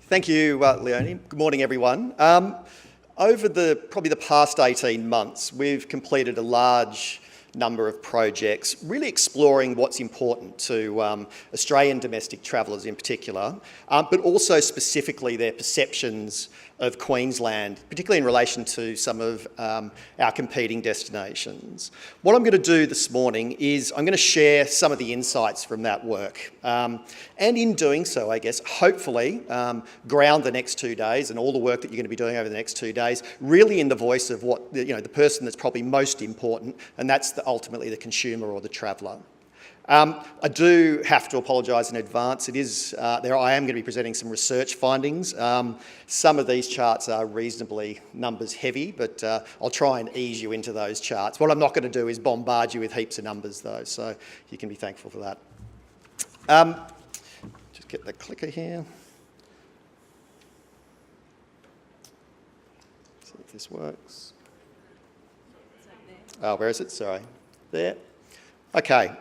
Thank you, Leonie. Good morning, everyone. Over probably the past 18 months, we've completed a large number of projects, really exploring what's important to Australian domestic travellers in particular, but also specifically their perceptions of Queensland, particularly in relation to some of our competing destinations. What I'm going to do this morning is I'm going to share some of the insights from that work. And in doing so, I guess, hopefully ground the next 2 days and all the work that you're going to be doing over the next 2 days, really in the voice of what, the person that's probably most important, and that's ultimately the consumer or the traveller. I do have to apologise in advance. I am going to be presenting some research findings. Some of these charts are reasonably numbers heavy, but I'll try and ease you into those charts. What I'm not going to do is bombard you with heaps of numbers though, so you can be thankful for that. Just get the clicker here. See if this works. Oh, where is it? Sorry. There. Okay.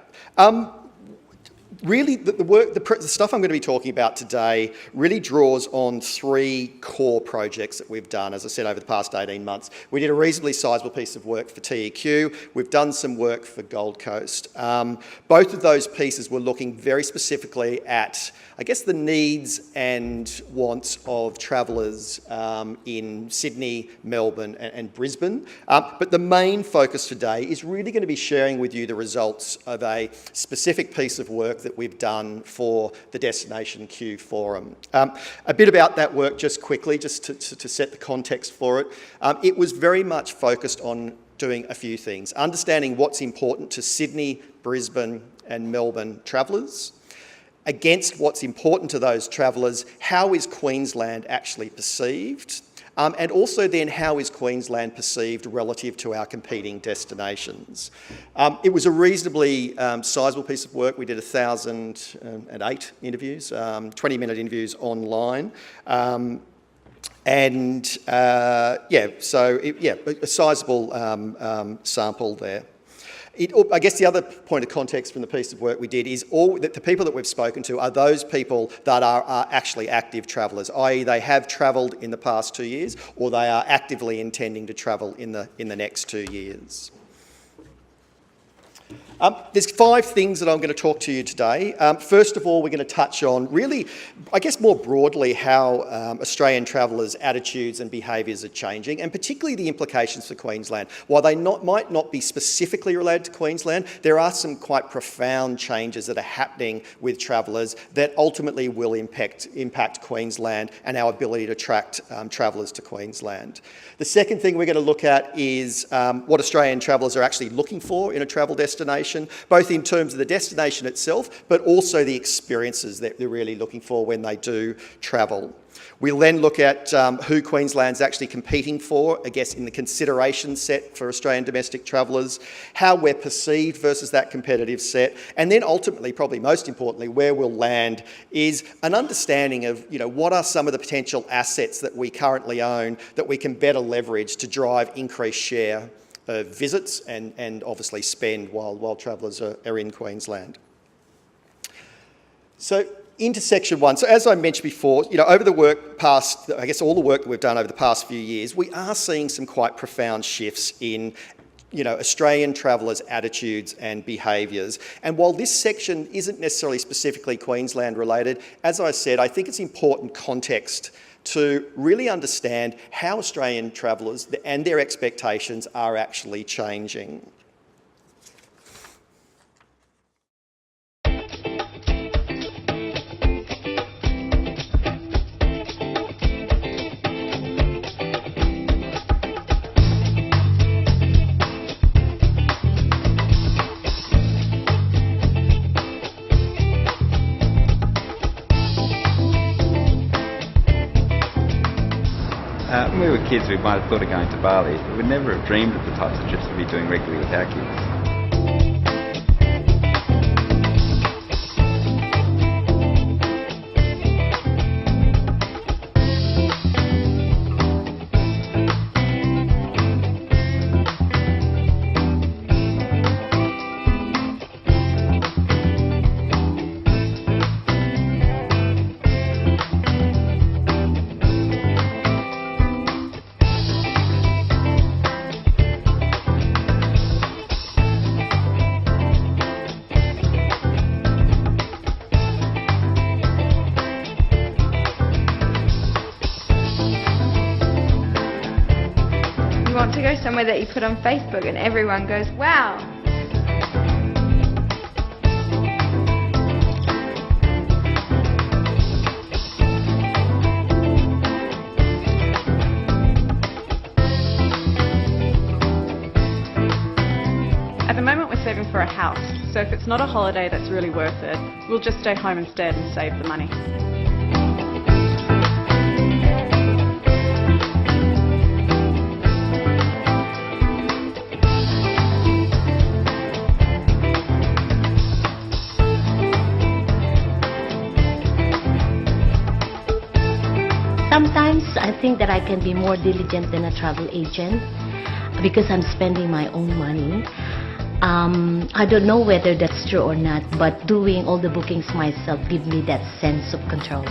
Really, the stuff I'm going to be talking about today really draws on 3 core projects that we've done, as I said, over the past 18 months. We did a reasonably sizable piece of work for TEQ. We've done some work for Gold Coast. Both of those pieces were looking very specifically at, I guess, the needs and wants of travellers in Sydney, Melbourne and Brisbane. But the main focus today is really going to be sharing with you the results of a specific piece of work that we've done for the Destination Q Forum. A bit about that work just quickly, just to set the context for it. It was very much focused on doing a few things. Understanding what's important to Sydney, Brisbane and Melbourne travellers. Against what's important to those travellers, how is Queensland actually perceived? And also then, how is Queensland perceived relative to our competing destinations? It was a reasonably sizable piece of work. We did 1,008 interviews, 20-minute interviews online. A sizable sample there. I guess the other point of context from the piece of work we did is that the people that we've spoken to are those people that are actually active travellers, i.e. they have travelled in the past 2 years or they are actively intending to travel in the next 2 years. There's 5 things that I'm going to talk to you today. First of all, we're going to touch on really, I guess more broadly, how Australian travellers' attitudes and behaviours are changing, and particularly the implications for Queensland. While they might not be specifically related to Queensland, there are some quite profound changes that are happening with travellers that ultimately will impact Queensland and our ability to attract travellers to Queensland. The second thing we're going to look at is what Australian travellers are actually looking for in a travel destination, both in terms of the destination itself, but also the experiences that they're really looking for when they do travel. We'll then look at who Queensland's actually competing for, I guess, in the consideration set for Australian domestic travellers, how we're perceived versus that competitive set, and then ultimately, probably most importantly, where we'll land is an understanding of, what are some of the potential assets that we currently own that we can better leverage to drive increased share of visits and obviously spend while travellers are in Queensland. So into section 1. So as I mentioned before, over the work past, I guess all the work that we've done over the past few years, we are seeing some quite profound shifts in Australian travellers' attitudes and behaviours. And while this section isn't necessarily specifically Queensland related, as I said, I think it's important context to really understand how Australian travellers and their expectations are actually changing. When we were kids, we might have thought of going to Bali, but we'd never have dreamed of the types of trips we'd be doing regularly with our kids. want to go somewhere that you put on Facebook and everyone goes, wow. At the moment we're saving for a house, so if it's not a holiday that's really worth it, we'll just stay home instead and save the money. Sometimes I think that I can be more diligent than a travel agent because I'm spending my own money. I don't know whether that's true or not, but doing all the bookings myself gives me that sense of control.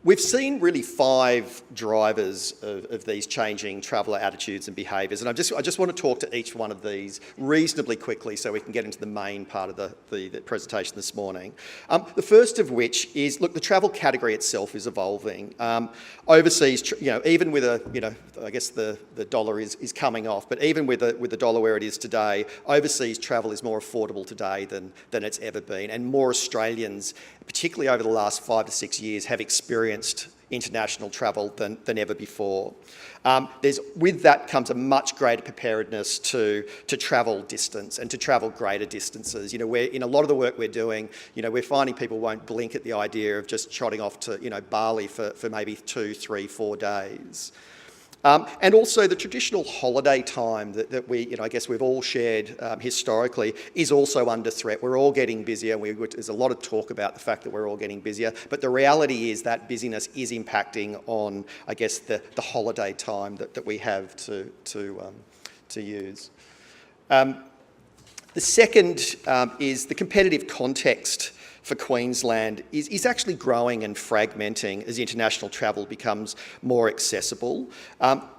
We've seen really 5 drivers of these changing traveller attitudes and behaviours, and I just want to talk to each one of these reasonably quickly so we can get into the main part of the presentation this morning. The first of which is, look, the travel category itself is evolving. Overseas, even with I guess the dollar is coming off, but even with the dollar where it is today, overseas travel is more affordable today than it's ever been, and more Australians, particularly over the last 5 to 6 years, have experienced international travel than ever before. With that comes a much greater preparedness to travel distance and to travel greater distances. Where in a lot of the work we're doing, we're finding people won't blink at the idea of just trotting off to Bali for maybe 2, 3, 4 days. And also the traditional holiday time that we, I guess we've all shared historically is also under threat. We're all getting busier. There's a lot of talk about the fact that we're all getting busier, but the reality is that busyness is impacting on, I guess, the holiday time that we have to use. The second is the competitive context for Queensland is actually growing and fragmenting as international travel becomes more accessible.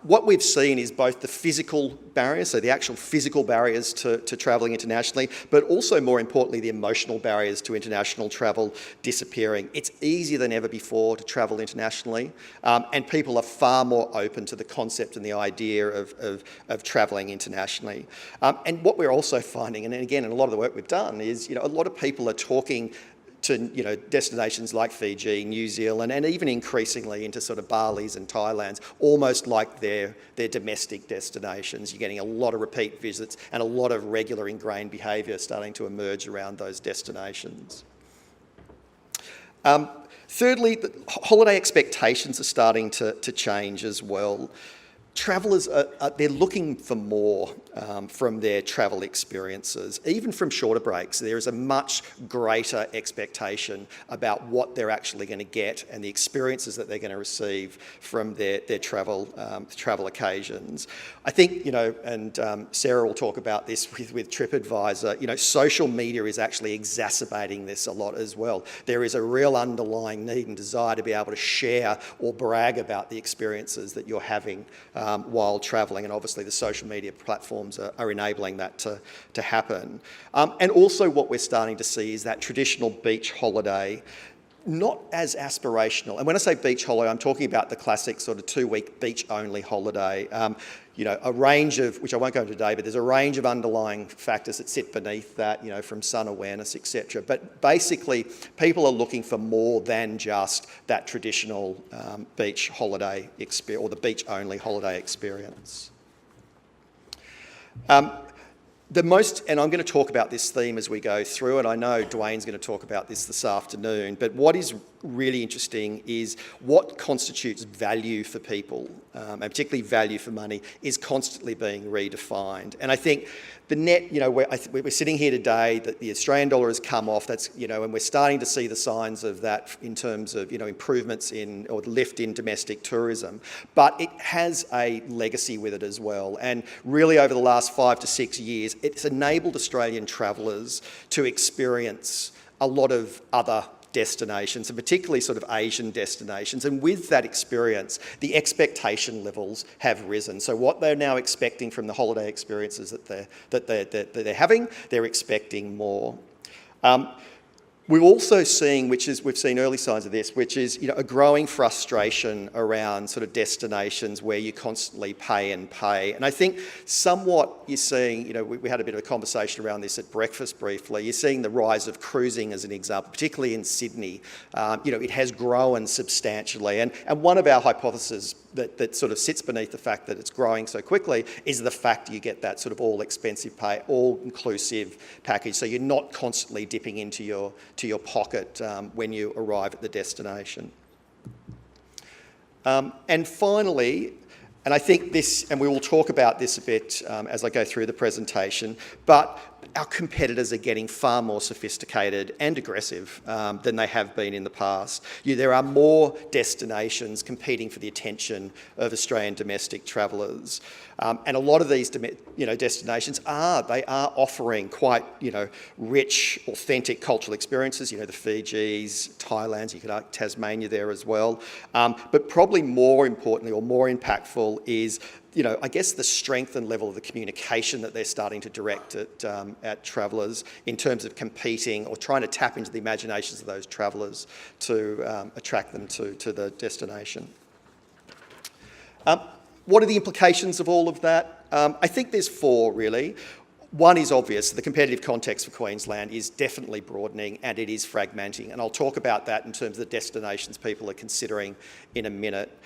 What we've seen is both the physical barriers, so the actual physical barriers to travelling internationally, but also more importantly, the emotional barriers to international travel disappearing. It's easier than ever before to travel internationally, and people are far more open to the concept and the idea of travelling internationally. And what we're also finding, and again, in a lot of the work we've done, is a lot of people are talking to destinations like Fiji, New Zealand, and even increasingly into sort of Bali's and Thailand's, almost like their domestic destinations. You're getting a lot of repeat visits and a lot of regular ingrained behaviour starting to emerge around those destinations. Thirdly, holiday expectations are starting to change as well. Travellers, they're looking for more from their travel experiences. Even from shorter breaks, there is a much greater expectation about what they're actually going to get and the experiences that they're going to receive from their travel occasions. I think, and Sarah will talk about this with TripAdvisor, social media is actually exacerbating this a lot as well. There is a real underlying need and desire to be able to share or brag about the experiences that you're having while travelling, and obviously the social media platforms are enabling that to happen. And also what we're starting to see is that traditional beach holiday not as aspirational. And when I say beach holiday, I'm talking about the classic sort of 2-week beach-only holiday. A range of, which I won't go into today, but there's a range of underlying factors that sit beneath that, from sun awareness, etc. But basically, people are looking for more than just that traditional beach holiday experience or the beach-only holiday experience. And I'm going to talk about this theme as we go through, and I know Dwayne's going to talk about this afternoon, but what is really interesting is what constitutes value for people, and particularly value for money, is constantly being redefined. And I think the net, we're sitting here today that the Australian dollar has come off, and we're starting to see the signs of that in terms of, improvements in, or lift in domestic tourism. But it has a legacy with it as well. And really over the last 5 to 6 years, it's enabled Australian travellers to experience a lot of other destinations, and particularly sort of Asian destinations. And with that experience, the expectation levels have risen. So what they're now expecting from the holiday experiences that they're having, they're expecting more. We're also seeing, we've seen early signs of this, which is a growing frustration around sort of destinations where you constantly pay and pay. And I think somewhat you're seeing, we had a bit of a conversation around this at breakfast briefly. You're seeing the rise of cruising as an example, particularly in Sydney. It has grown substantially. And one of our hypotheses that sort of sits beneath the fact that it's growing so quickly is the fact you get that sort of all-expensive pay, all-inclusive package. So you're not constantly dipping into your pocket when you arrive at the destination. And finally, and I think this, and we will talk about this a bit as I go through the presentation, but our competitors are getting far more sophisticated and aggressive than they have been in the past. There are more destinations competing for the attention of Australian domestic travellers. And a lot of these destinations are offering quite rich, authentic cultural experiences. The Fijis, Thailand, you could argue Tasmania there as well. But probably more importantly or more impactful is I guess the strength and level of the communication that they're starting to direct at travellers in terms of competing or trying to tap into the imaginations of those travellers to attract them to the destination. What are the implications of all of that? I think there's 4 really. One is obvious. The competitive context for Queensland is definitely broadening and it is fragmenting. And I'll talk about that in terms of the destinations people are considering in a minute.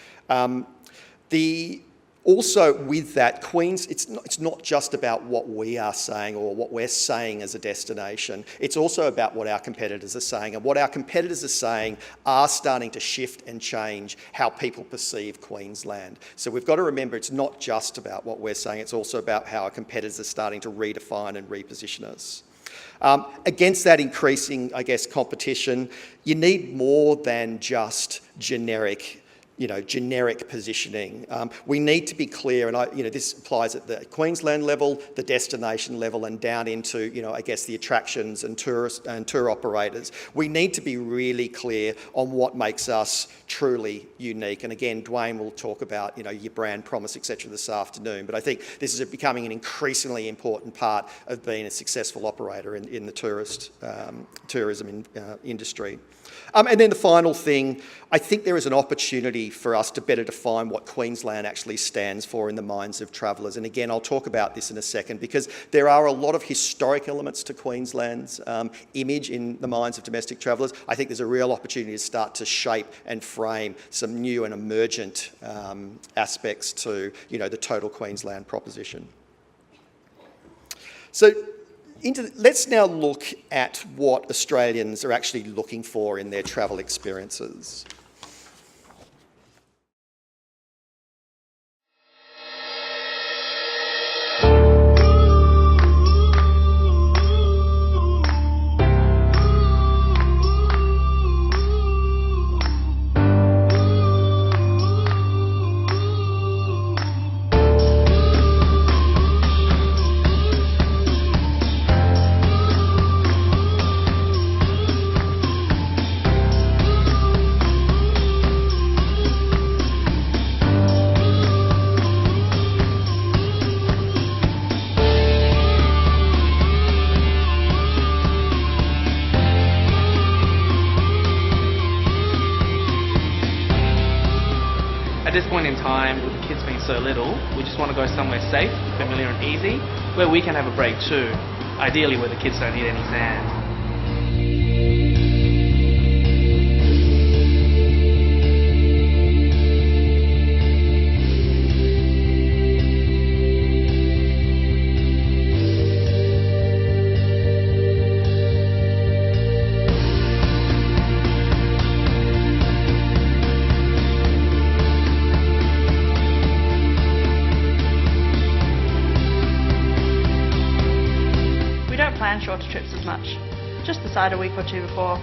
Also, with that, Queens, it's not just about what we are saying or what we're saying as a destination. It's also about what our competitors are saying. And what our competitors are saying are starting to shift and change how people perceive Queensland. So we've got to remember it's not just about what we're saying, it's also about how our competitors are starting to redefine and reposition us. Against that increasing, I guess, competition, you need more than just generic positioning. We need to be clear, and this applies at the Queensland level, the destination level, and down into, I guess, the attractions and tourists and tour operators. We need to be really clear on what makes us truly unique. And again, Dwayne will talk about, your brand promise, etc. this afternoon. But I think this is becoming an increasingly important part of being a successful operator in the tourism industry. And then the final thing, I think there is an opportunity for us to better define what Queensland actually stands for in the minds of travellers. And again, I'll talk about this in a second because there are a lot of historic elements to Queensland's image in the minds of domestic travellers. I think there's a real opportunity to start to shape and frame some new and emergent aspects to, the total Queensland proposition. So, let's now look at what Australians are actually looking for in their travel experiences. At this point in time, with the kids being so little, we just want to go somewhere safe, familiar and easy, where we can have a break too, ideally where the kids don't need any sand. plan shorter trips as much. Just decide a week or two before.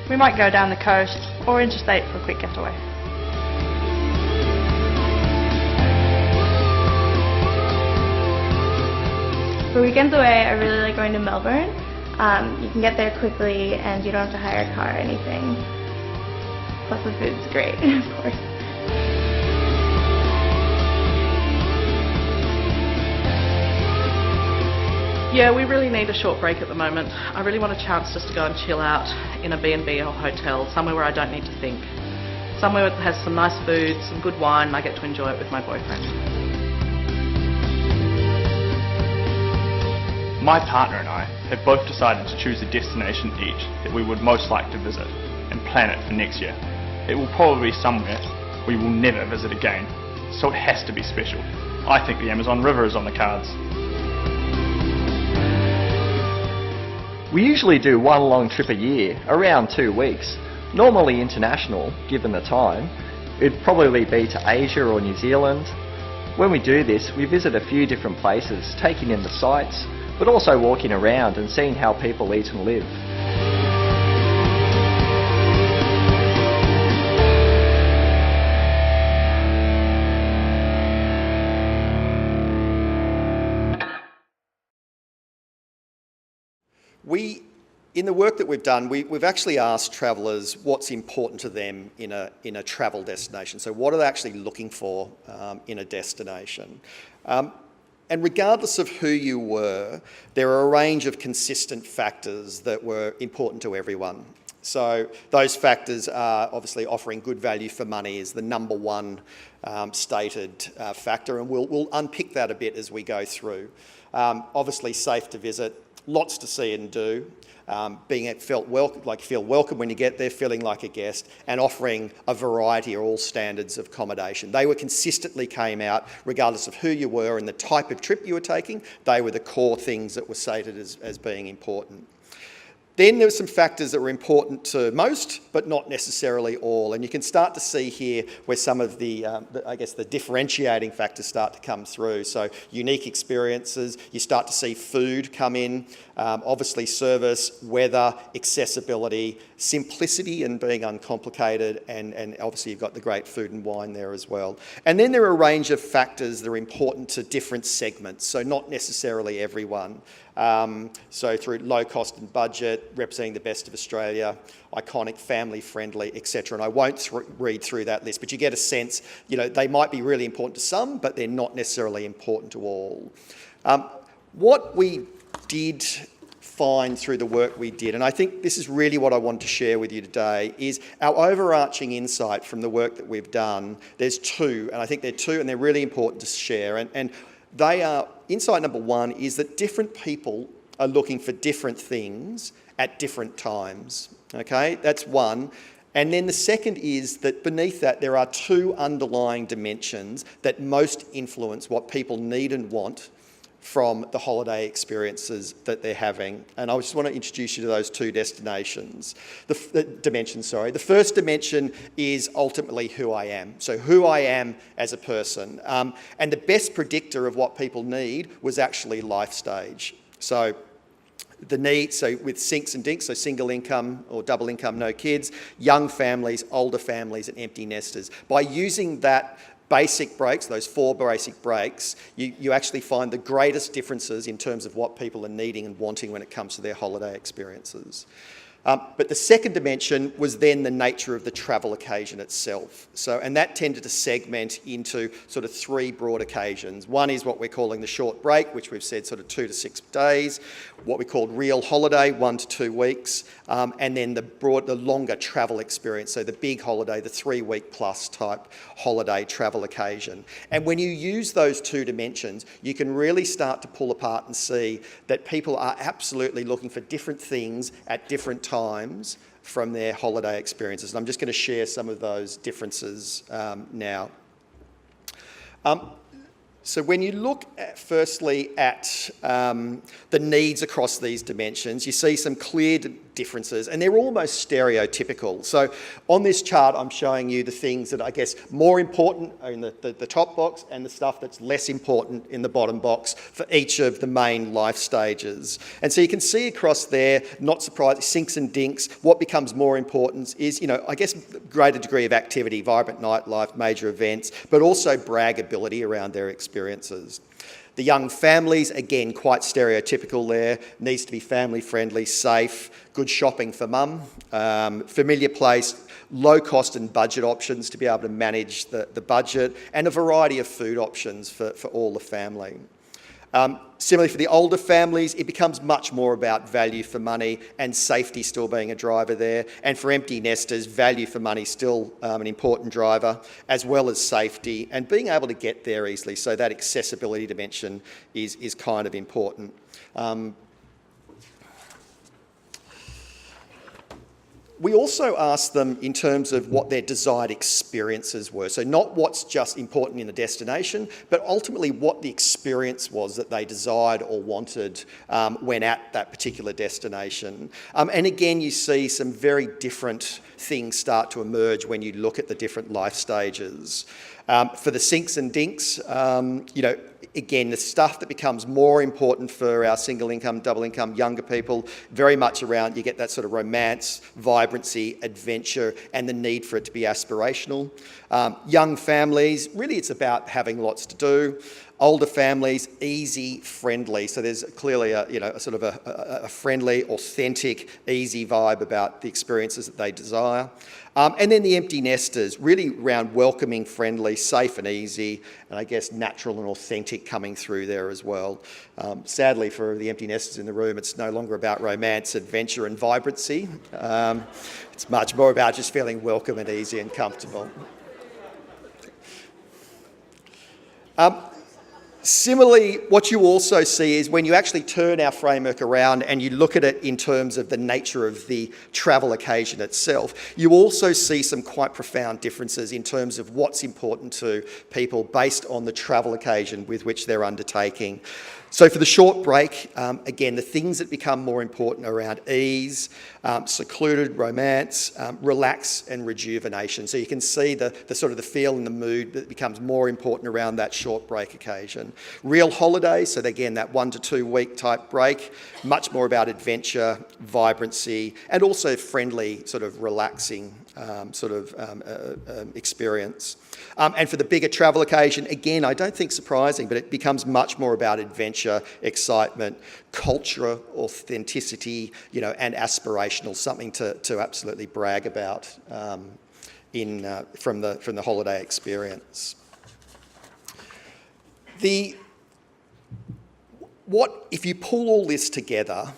We might go down the coast or interstate for a quick getaway. For weekends away, I really like going to Melbourne. You can get there quickly and you don't have to hire a car or anything. Plus the food's great, of course. Yeah, we really need a short break at the moment. I really want a chance just to go and chill out in a B&B or hotel, somewhere where I don't need to think. Somewhere that has some nice food, some good wine, and I get to enjoy it with my boyfriend. My partner and I have both decided to choose a destination each that we would most like to visit and plan it for next year. It will probably be somewhere we will never visit again, so it has to be special. I think the Amazon River is on the cards. We usually do one long trip a year, around 2 weeks, normally international, given the time. It'd probably be to Asia or New Zealand. When we do this, we visit a few different places, taking in the sights, but also walking around and seeing how people eat and live. In the work that we've done, we've actually asked travellers what's important to them in a travel destination. So what are they actually looking for in a destination? And regardless of who you were, there are a range of consistent factors that were important to everyone. So those factors are obviously offering good value for money is the number one stated factor, and we'll unpick that a bit as we go through. Obviously safe to visit, lots to see and do, feel welcome when you get there, feeling like a guest, and offering a variety of all standards of accommodation. They consistently came out, regardless of who you were and the type of trip you were taking, they were the core things that were stated as being important. Then there were some factors that were important to most, but not necessarily all. And you can start to see here where some of the differentiating factors start to come through. So unique experiences, you start to see food come in, obviously service, weather, accessibility, simplicity and being uncomplicated, and obviously you've got the great food and wine there as well. And then there are a range of factors that are important to different segments, so not necessarily everyone. So through low cost and budget, representing the best of Australia, iconic, family friendly, etc. And I won't read through that list, but you get a sense, they might be really important to some, but they're not necessarily important to all. What we did find through the work we did, and I think this is really what I want to share with you today, is our overarching insight from the work that we've done. There's two, and I think they're two, and they're really important to share. And they are, insight number one is that different people are looking for different things at different times. Okay, that's one. And then the second is that beneath that, there are two underlying dimensions that most influence what people need and want from the holiday experiences that they're having. And I just want to introduce you to those two dimensions. The first dimension is ultimately who I am. So who I am as a person. And the best predictor of what people need was actually life stage. So the need, so with sinks and dinks, so single income or double income, no kids, young families, older families and empty nesters. By using that basic breaks, those four basic breaks, you actually find the greatest differences in terms of what people are needing and wanting when it comes to their holiday experiences. But the second dimension was then the nature of the travel occasion itself. And that tended to segment into sort of three broad occasions. One is what we're calling the short break, which we've said sort of 2 to 6 days. What we called real holiday, 1 to 2 weeks. And then the longer travel experience, so the big holiday, the 3-week plus type holiday travel occasion. And when you use those two dimensions, you can really start to pull apart and see that people are absolutely looking for different things at different times from their holiday experiences. And I'm just going to share some of those differences now. So when you look firstly at the needs across these dimensions, you see some clear differences, and they're almost stereotypical. So on this chart, I'm showing you the things that I guess more important are in the top box, and the stuff that's less important in the bottom box for each of the main life stages. And so you can see across there, not surprising, sinks and dinks, what becomes more important is, I guess greater degree of activity, vibrant nightlife, major events, but also braggability around their experiences. The young families, again, quite stereotypical there, needs to be family friendly, safe, good shopping for mum, familiar place, low cost and budget options to be able to manage the budget, and a variety of food options for all the family. Similarly for the older families, it becomes much more about value for money and safety still being a driver there. And for empty nesters, value for money still an important driver, as well as safety and being able to get there easily. So that accessibility dimension is kind of important. We also asked them in terms of what their desired experiences were. So not what's just important in a destination, but ultimately what the experience was that they desired or wanted when at that particular destination. And again, you see some very different things start to emerge when you look at the different life stages. For the sinks and dinks, again, the stuff that becomes more important for our single income, double income, younger people, very much around, you get that sort of romance, vibrancy, adventure, and the need for it to be aspirational. Young families, really it's about having lots to do. Older families, easy, friendly. So there's clearly a sort of a friendly, authentic, easy vibe about the experiences that they desire. And then the empty nesters, really around welcoming, friendly, safe and easy, and I guess natural and authentic coming through there as well. Sadly for the empty nesters in the room, it's no longer about romance, adventure and vibrancy. It's much more about just feeling welcome and easy and comfortable. Similarly, what you also see is when you actually turn our framework around and you look at it in terms of the nature of the travel occasion itself, you also see some quite profound differences in terms of what's important to people based on the travel occasion with which they're undertaking. So for the short break, again, the things that become more important are around ease, secluded, romance, relax and rejuvenation. So you can see the sort of the feel and the mood that becomes more important around that short break occasion. Real holidays, so again, that 1 to 2 week type break, much more about adventure, vibrancy, and also friendly, sort of relaxing experience. And for the bigger travel occasion, again, I don't think surprising, but it becomes much more about adventure, excitement, culture, authenticity, and aspirational, something to absolutely brag about from the holiday experience. If you pull all this together,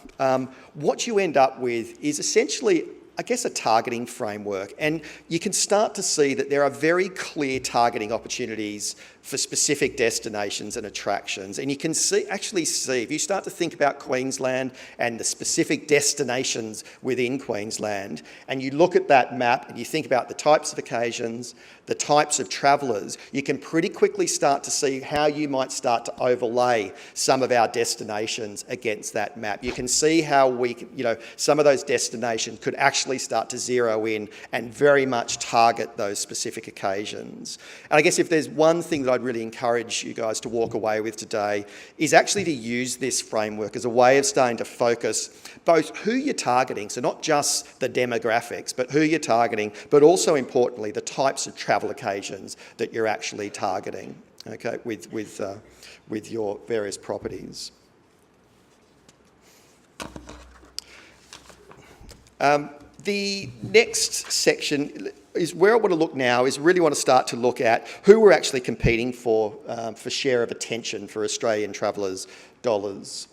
what you end up with is essentially, I guess, a targeting framework, and you can start to see that there are very clear targeting opportunities for specific destinations and attractions. And you can actually see, if you start to think about Queensland and the specific destinations within Queensland, and you look at that map and you think about the types of occasions, the types of travellers, you can pretty quickly start to see how you might start to overlay some of our destinations against that map. You can see how some of those destinations could actually start to zero in and very much target those specific occasions. And I guess if there's one thing that I'd really encourage you guys to walk away with today is actually to use this framework as a way of starting to focus both who you're targeting, so not just the demographics, but who you're targeting, but also importantly, the types of travel occasions that you're actually targeting, okay, with your various properties. The next section is where I want to look now, is really want to start to look at who we're actually competing for share of attention for Australian travellers' dollars.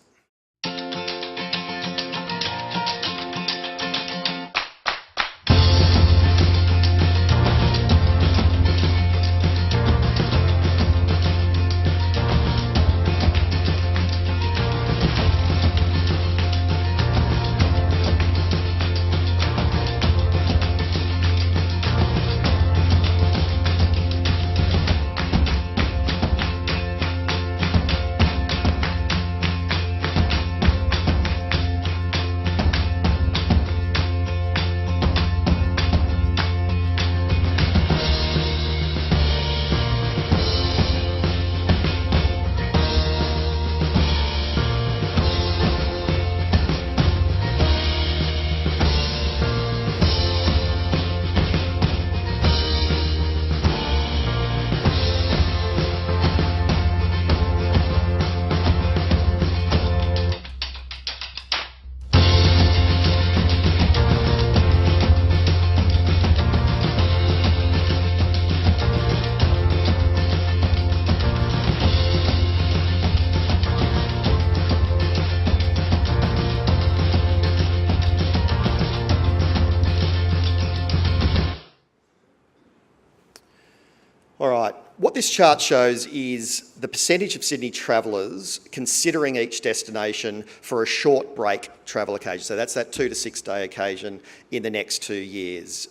this chart shows is the percentage of Sydney travellers considering each destination for a short break travel occasion. So that's that 2 to 6 day occasion in the next 2 years.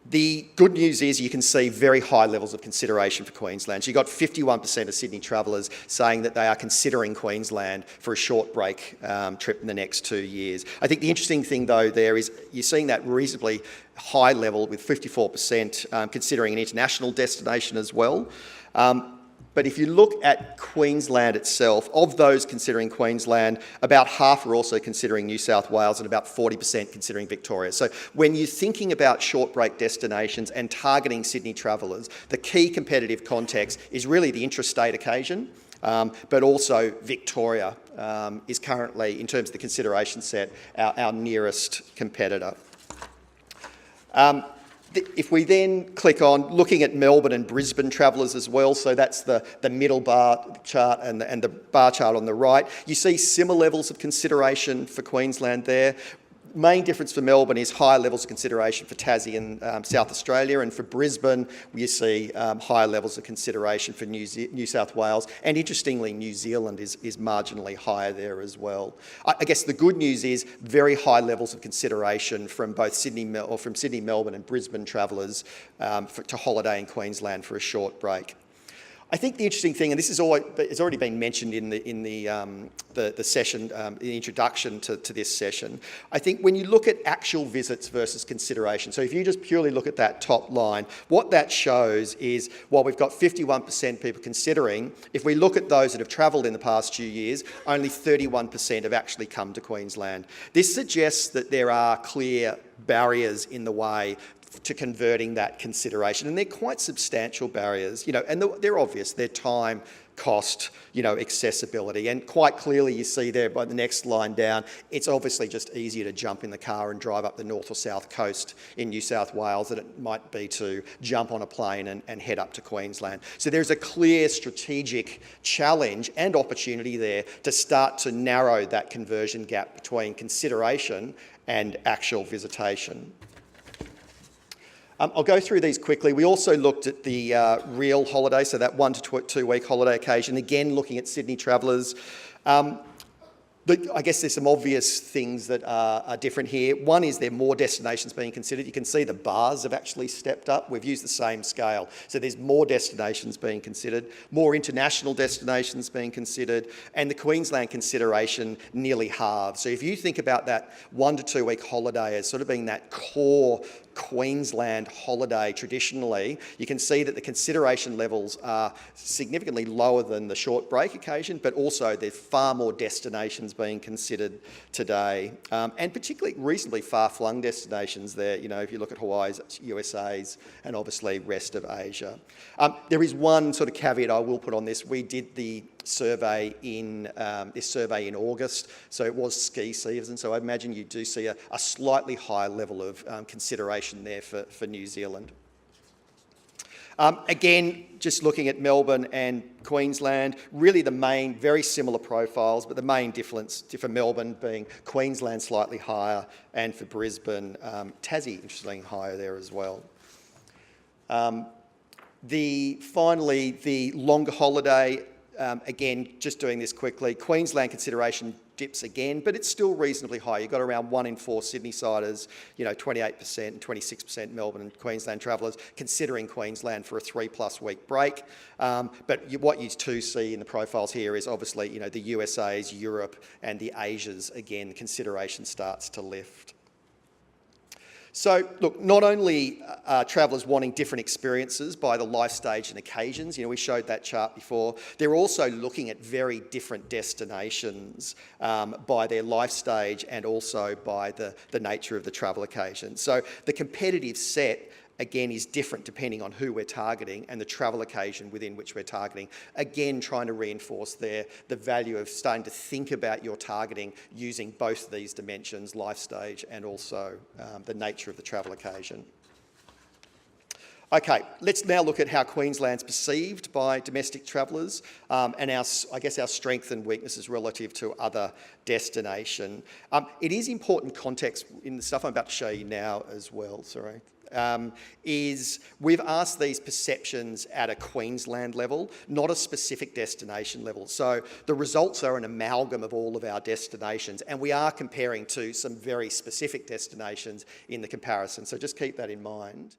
The good news is you can see very high levels of consideration for Queensland. So you've got 51% of Sydney travellers saying that they are considering Queensland for a short break trip in the next 2 years. I think the interesting thing though there is you're seeing that reasonably high level with 54% considering an international destination as well. But if you look at Queensland itself, of those considering Queensland, about half are also considering New South Wales and about 40% considering Victoria. So when you're thinking about short break destinations and targeting Sydney travellers, the key competitive context is really the intrastate occasion, but also Victoria is currently, in terms of the consideration set, our nearest competitor. If we then click on looking at Melbourne and Brisbane travellers as well, so that's the middle bar chart and the bar chart on the right, you see similar levels of consideration for Queensland there. Main difference for Melbourne is higher levels of consideration for Tassie and South Australia, and for Brisbane you see higher levels of consideration for New South Wales, and interestingly New Zealand is marginally higher there as well. I guess the good news is very high levels of consideration from both Sydney, Melbourne and Brisbane travellers to holiday in Queensland for a short break. I think the interesting thing, and this is it's already been mentioned in the session, the introduction to this session, I think when you look at actual visits versus consideration, so if you just purely look at that top line, what that shows is while we've got 51% people considering, if we look at those that have travelled in the past few years, only 31% have actually come to Queensland. This suggests that there are clear barriers in the way to converting that consideration, and they're quite substantial barriers, and they're obvious. They're time, cost, accessibility, and quite clearly you see there by the next line down, it's obviously just easier to jump in the car and drive up the north or south coast in New South Wales than it might be to jump on a plane and head up to Queensland. So there's a clear strategic challenge and opportunity there to start to narrow that conversion gap between consideration and actual visitation. I'll go through these quickly. We also looked at the real holiday, so that 1 to 2 week holiday occasion, again looking at Sydney travellers. I guess there's some obvious things that are different here. One is there are more destinations being considered. You can see the bars have actually stepped up. We've used the same scale. So there's more destinations being considered, more international destinations being considered, and the Queensland consideration nearly halved. So if you think about that 1 to 2 week holiday as sort of being that core Queensland holiday traditionally, you can see that the consideration levels are significantly lower than the short break occasion, but also there's far more destinations being considered today, and particularly reasonably far-flung destinations there. If you look at Hawaii's, USA's, and obviously rest of Asia. There is one sort of caveat I will put on this. We did the survey in August, so it was ski season, so I imagine you do see a slightly higher level of consideration there for New Zealand. Again, just looking at Melbourne and Queensland, really the main, very similar profiles, but the main difference for Melbourne being Queensland slightly higher, and for Brisbane, Tassie interestingly higher there as well. Finally, the longer holiday, again, just doing this quickly, Queensland consideration dips again, but it's still reasonably high. You've got around 1 in 4 Sydney-siders, 28% and 26% Melbourne and Queensland travellers considering Queensland for a 3+ week break. But what you do see in the profiles here is obviously, the USA's, Europe and the Asia's, again, the consideration starts to lift. So, look, not only are travellers wanting different experiences by the life stage and occasions, we showed that chart before, they're also looking at very different destinations by their life stage and also by the nature of the travel occasion. So the competitive set, again, is different depending on who we're targeting and the travel occasion within which we're targeting. Again, trying to reinforce there the value of starting to think about your targeting using both of these dimensions, life stage and also the nature of the travel occasion. Okay, let's now look at how Queensland's perceived by domestic travellers and our strengths and weaknesses relative to other destinations. It is important context in the stuff I'm about to show you now as well, sorry. is we've asked these perceptions at a Queensland level, not a specific destination level. So the results are an amalgam of all of our destinations, and we are comparing to some very specific destinations in the comparison. So just keep that in mind.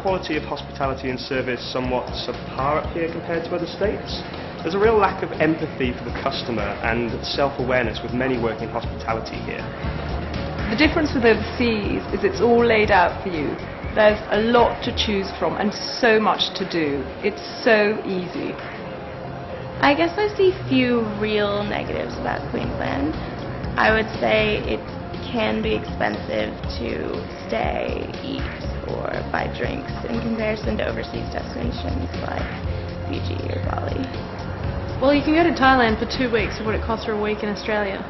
Quality of hospitality and service somewhat subpar up here compared to other states. There's a real lack of empathy for the customer and self-awareness with many working in hospitality here. The difference with overseas is it's all laid out for you. There's a lot to choose from and so much to do. It's so easy. I guess I see few real negatives about Queensland. I would say it can be expensive to stay, eat, or buy drinks in comparison to overseas destinations like Fiji or Bali. Well, you can go to Thailand for 2 weeks for what it costs for a week in Australia.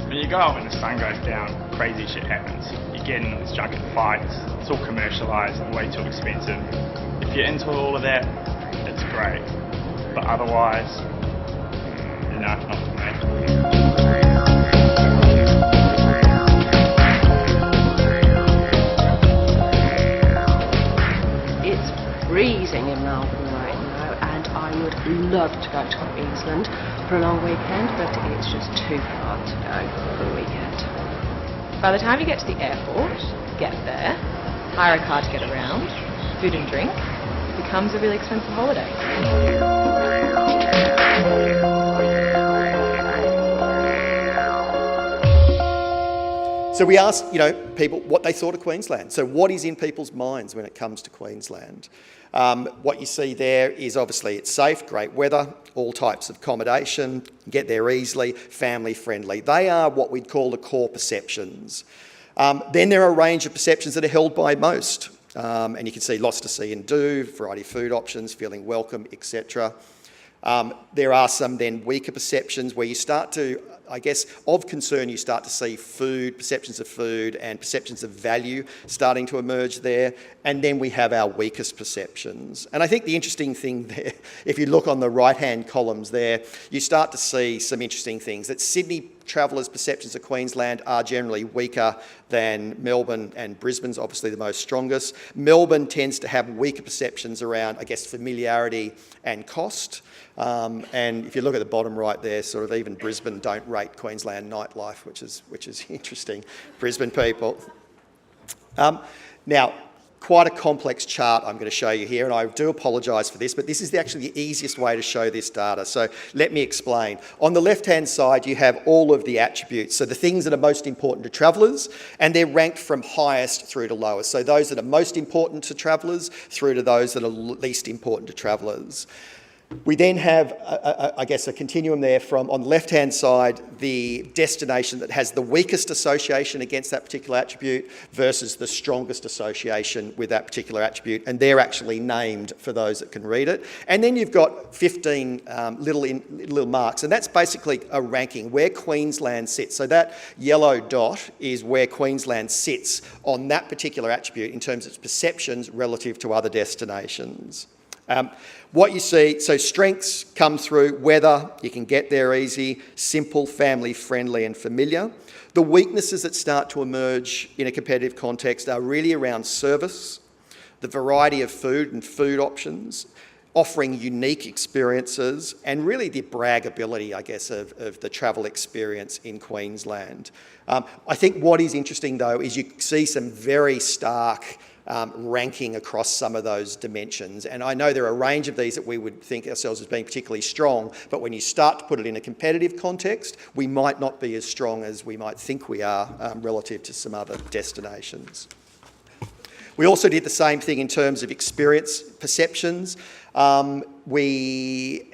When you go out when the sun goes down, crazy shit happens. You get in these drunken fights, it's all commercialised and way too expensive. If you're into all of that, it's great. But otherwise, no, not for me. It's freezing in Melbourne right now, and I would love to go to Queensland for a long weekend, but it's just too far to go for a weekend. By the time you get to the airport, get there, hire a car to get around, food and drink, it becomes a really expensive holiday. So we asked, people what they thought of Queensland. So what is in people's minds when it comes to Queensland? What you see there is obviously it's safe, great weather, all types of accommodation, get there easily, family friendly. They are what we'd call the core perceptions. Then there are a range of perceptions that are held by most. And you can see lots to see and do, variety of food options, feeling welcome, etc. There are some then weaker perceptions where you start to, I guess, of concern, you start to see food, perceptions of food and perceptions of value starting to emerge there. And then we have our weakest perceptions. And I think the interesting thing there, if you look on the right-hand columns there, you start to see some interesting things. That Sydney travellers' perceptions of Queensland are generally weaker than Melbourne, and Brisbane's obviously the most strongest. Melbourne tends to have weaker perceptions around, I guess, familiarity and cost. And if you look at the bottom right there, sort of even Brisbane don't rate Queensland nightlife, which is interesting. Brisbane people. Now, quite a complex chart I'm going to show you here, and I do apologise for this, but this is actually the easiest way to show this data. So let me explain. On the left-hand side, you have all of the attributes, so the things that are most important to travellers, and they're ranked from highest through to lowest. So those that are most important to travellers through to those that are least important to travellers. We then have, I guess, a continuum there from, on the left-hand side, the destination that has the weakest association against that particular attribute versus the strongest association with that particular attribute, and they're actually named for those that can read it. And then you've got 15 little marks, and that's basically a ranking, where Queensland sits. So that yellow dot is where Queensland sits on that particular attribute in terms of its perceptions relative to other destinations. What you see, so strengths come through weather, you can get there easy, simple, family friendly and familiar. The weaknesses that start to emerge in a competitive context are really around service, the variety of food and food options, offering unique experiences, and really the braggability, I guess, of the travel experience in Queensland. I think what is interesting though is you see some very stark ranking across some of those dimensions. And I know there are a range of these that we would think ourselves as being particularly strong, but when you start to put it in a competitive context, we might not be as strong as we might think we are relative to some other destinations. We also did the same thing in terms of experience perceptions. And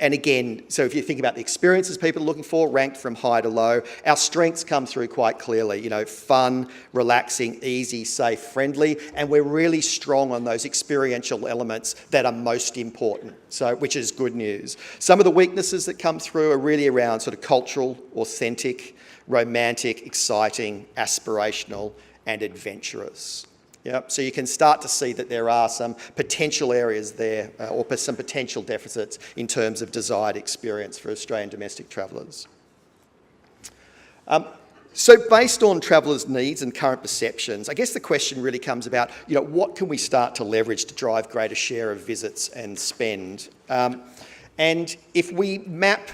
again, so if you think about the experiences people are looking for, ranked from high to low, our strengths come through quite clearly, you know, fun, relaxing, easy, safe, friendly, and we're really strong on those experiential elements that are most important, so which is good news. Some of the weaknesses that come through are really around sort of cultural, authentic, romantic, exciting, aspirational, and adventurous. Yep. So you can start to see that there are some potential areas there, or some potential deficits in terms of desired experience for Australian domestic travellers. So based on travellers' needs and current perceptions, I guess the question really comes about, you know, what can we start to leverage to drive greater share of visits and spend? And if we map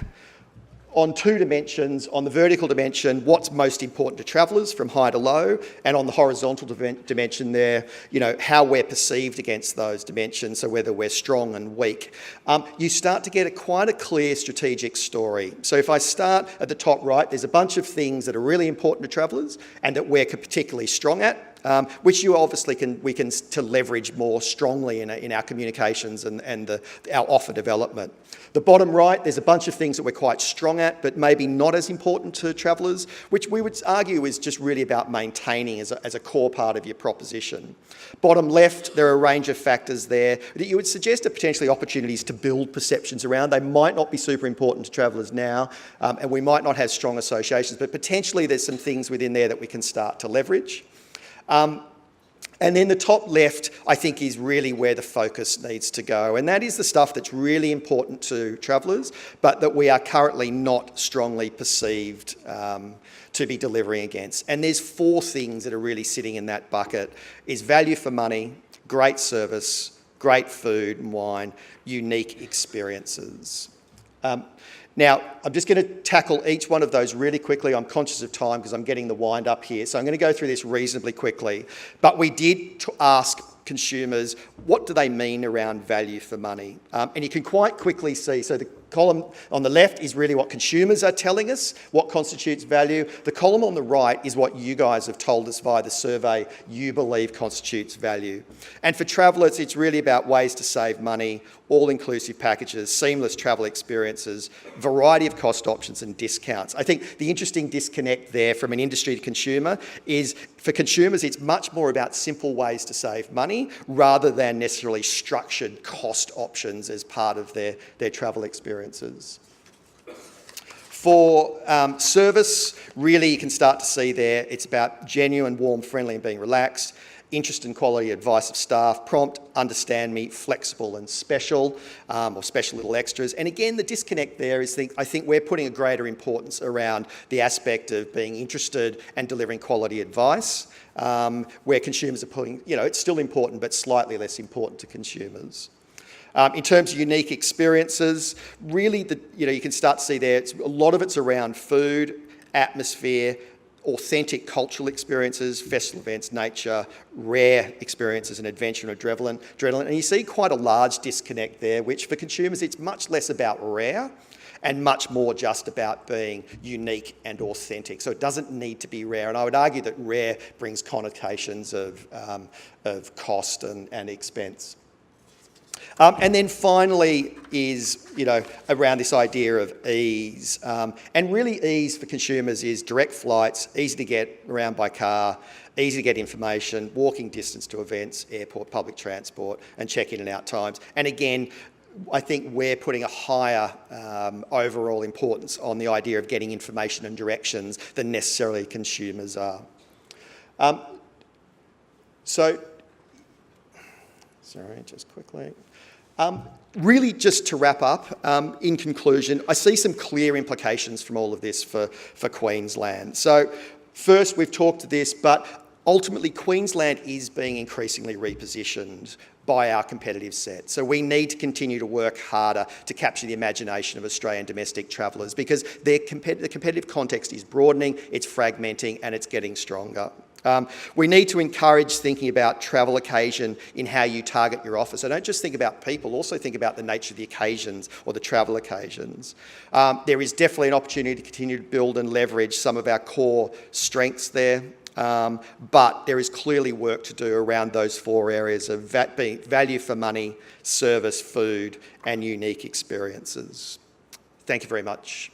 on two dimensions, on the vertical dimension, what's most important to travellers from high to low, and on the horizontal dimension there, you know, how we're perceived against those dimensions, so whether we're strong and weak, you start to get quite a clear strategic story. So if I start at the top right, there's a bunch of things that are really important to travellers and that we're particularly strong at, which you obviously we can to leverage more strongly in our communications and our offer development. The bottom right, there's a bunch of things that we're quite strong at, but maybe not as important to travellers, which we would argue is just really about maintaining as a core part of your proposition. Bottom left, there are a range of factors there that you would suggest are potentially opportunities to build perceptions around. They might not be super important to travellers now, and we might not have strong associations, but potentially there's some things within there that we can start to leverage. And then the top left, I think, is really where the focus needs to go. And that is the stuff that's really important to travellers, but that we are currently not strongly perceived to be delivering against. And there's four things that are really sitting in that bucket: is value for money, great service, great food and wine, unique experiences. Now, I'm just going to tackle each one of those really quickly. I'm conscious of time because I'm getting the wind up here, so I'm going to go through this reasonably quickly. But we did ask consumers, what do they mean around value for money? And you can quite quickly see, so the column on the left is really what consumers are telling us, what constitutes value. The column on the right is what you guys have told us via the survey you believe constitutes value. And for travellers, it's really about ways to save money, all-inclusive packages, seamless travel experiences, variety of cost options and discounts. I think the interesting disconnect there from an industry to consumer is, for consumers, it's much more about simple ways to save money rather than necessarily structured cost options as part of their travel experiences. For service, really you can start to see there, it's about genuine, warm, friendly and being relaxed, interest and quality advice of staff, prompt, understand me, flexible and special, or special little extras. And again, the disconnect there is I think we're putting a greater importance around the aspect of being interested and delivering quality advice, where consumers are putting, you know, it's still important, but slightly less important to consumers. In terms of unique experiences, really, you can start to see there, a lot of it's around food, atmosphere, authentic cultural experiences, festival events, nature, rare experiences and adventure and adrenaline. And you see quite a large disconnect there, which for consumers, it's much less about rare and much more just about being unique and authentic. So it doesn't need to be rare. And I would argue that rare brings connotations of cost and expense. And then finally is, around this idea of ease. And really ease for consumers is direct flights, easy to get around by car, easy to get information, walking distance to events, airport, public transport, and check-in and out times. And again, I think we're putting a higher overall importance on the idea of getting information and directions than necessarily consumers are. Sorry, just quickly. Really, just to wrap up, in conclusion, I see some clear implications from all of this for Queensland. So first, we've talked to this, but ultimately Queensland is being increasingly repositioned by our competitive set. So we need to continue to work harder to capture the imagination of Australian domestic travellers because the competitive context is broadening, it's fragmenting, and it's getting stronger. We need to encourage thinking about travel occasion in how you target your offer. So don't just think about people, also think about the nature of the occasions or the travel occasions. There is definitely an opportunity to continue to build and leverage some of our core strengths there. But there is clearly work to do around those four areas of value for money, service, food, and unique experiences. Thank you very much.